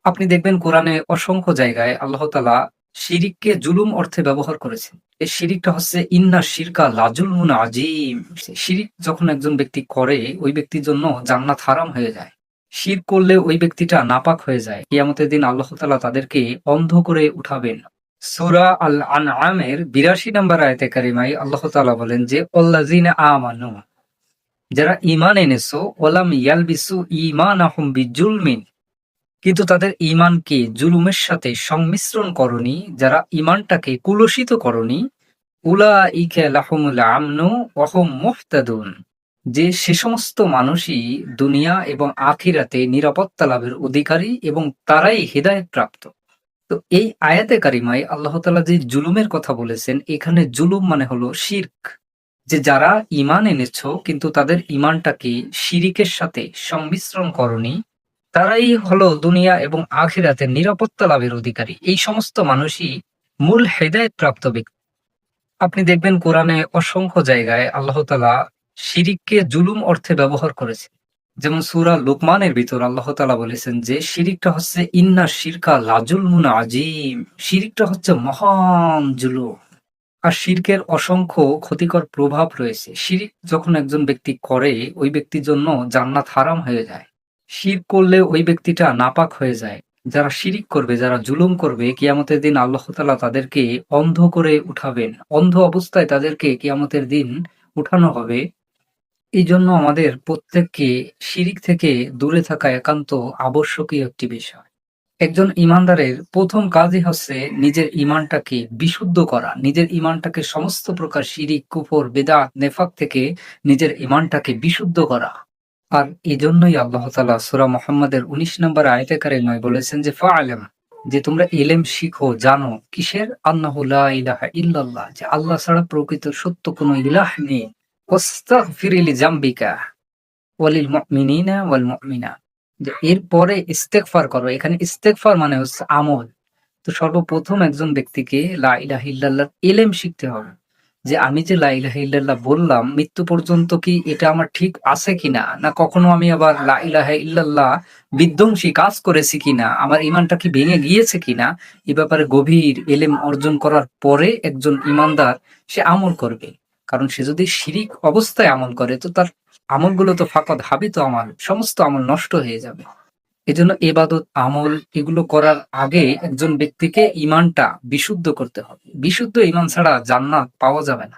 আপনি দেখবেন কোরআনে অসংখ্য জায়গায় আল্লাহ তাআলা শিরিককে জুলুম অর্থে ব্যবহার করেছেন। এই শিরিকটা হচ্ছে ইন্না শিরকা লাজুলমুন আজিম। শিরিক যখন একজন ব্যক্তি করে ওই ব্যক্তির জন্য জান্নাত হারাম হয়ে যায়। শিরক করলে ওই ব্যক্তিটা নাপাক হয়ে যায়। কিয়ামতের দিন আল্লাহ তাআলা তাদেরকে অন্ধ করে উঠাবেন। সূরা আল আনআমের ৮২ নম্বর আয়াতে কারিমায় আল্লাহ তাআলা বলেন যে আল্লাযিনা আমানু, যারা ঈমান এনেছো, ওয়ালাম ইয়ালবিসু ঈমানাহুম বিজুলমিন, কিন্তু তাদের ঈমানকে জুলুমের সাথে সংমিশ্রণ করনি, যারা ঈমানটাকে কুলসিত করনি, উলাইকা লাহুমুল আমনু ওয়া হুম মুহতাদুন, যে সে সমস্ত মানুষই দুনিয়া এবং আখিরাতে নিরাপত্তা লাভের অধিকারী এবং তারাই হেদায়েত প্রাপ্ত। তো এই আয়াতে কারিমায় আল্লাহ তাআলা যে জুলুমের কথা বলেছেন, এখানে জুলুম মানে হলো শিরক। যে যারা ঈমান এনেছো কিন্তু তাদের ঈমানটাকে শিরিকের সাথে সংমিশ্রণ করনি, তারাই হলো দুনিয়া এবং আখিরাতের নিরাপত্তা লাভের অধিকারী। এই সমস্ত মানুষই মূল হেদায়েত প্রাপ্ত ব্যক্তি। আপনি দেখবেন কোরআনে অসংখ্য জায়গায় আল্লাহ তাআলা শিরিককে জুলুম অর্থে ব্যবহার করেছেন। যেমন সূরা লুকমানের ভিতর আল্লাহ তাআলা বলেছেন যে শিরিকটা হচ্ছে ইন্না শিরকা লাজুলমুন আজিম। শিরিকটা হচ্ছে মহান জুলুম। আর শিরকের অসংখ্য ক্ষতিকর প্রভাব রয়েছে। শিরিক যখন একজন ব্যক্তি করে ওই ব্যক্তির জন্য জান্নাত হারাম হয়ে যায়। শিরক করলে ওই ব্যক্তিটা নাপাক হয়ে যায়। যারা শিরিক করবে, যারা জুলুম করবে, কিয়ামতের দিন আল্লাহ তাআলা তাদেরকে অন্ধ করে উঠাবেন। অন্ধ অবস্থায় তাদেরকে কিয়ামতের দিন উঠানো হবে। এইজন্য আমাদের প্রত্যেককে শিরিক থেকে দূরে থাকা একান্ত আবশ্যকীয় একটি বিষয়। একজন ঈমানদারের ১ম কাজই হচ্ছে নিজের ঈমানটাকে বিশুদ্ধ করা। নিজের ঈমানটাকে সমস্ত প্রকার শিরিক, কুফর, বেদাত, নেফাক থেকে নিজের ঈমানটাকে বিশুদ্ধ করা। আর এজন্যই আল্লাহ তাআলা সূরা মুহাম্মাদের ১৯ নম্বর আয়াতে কারিমায় বলেছেন যে ফা'লাম, যে তোমরা ইলম শিখো, জানো। কিসের? আন্নাহু লা ইলাহা ইল্লাল্লাহ, যে আল্লাহ ছাড়া প্রকৃত সত্য কোনো ইলাহ নেই। ওয়াস্তাগফির লিযামবিকা ওয়ালিল মুমিনিনা ওয়াল মুমিনাত, যে এরপরে ইস্তেগফার করো। এখানে ইস্তেগফার মানে হচ্ছে আমল। তো সর্বপ্রথম একজন ব্যক্তিকে লা ইলাহা ইল্লাল্লাহর ইলম শিখতে হবে। যে আমি যে লা ইলাহা ইল্লাল্লাহ বললাম, মৃত্যু পর্যন্ত কি এটা আমার ঠিক আছে কিনা? না কখনো আমি আবার লা ইলাহা ইল্লাল্লাহ বিধ্বংসী কাজ করেছি কিনা? আমার ঈমানটা কি ভেঙে গিয়েছে কিনা? এ ব্যাপারে গভীর ইলম অর্জন করার পরে একজন ঈমানদার সে আমল করবে। কারণ সে যদি শিরিক অবস্থায় আমল করে তো তার আমলগুলো তো ফাকাদ হাবিত আমাল, সমস্ত আমল নষ্ট হয়ে যাবে। এজন্য ইবাদত, আমল এগুলো করার আগে একজন ব্যক্তিকে ঈমানটা বিশুদ্ধ করতে হবে। বিশুদ্ধ ঈমান ছাড়া জান্নাত পাওয়া যাবে না।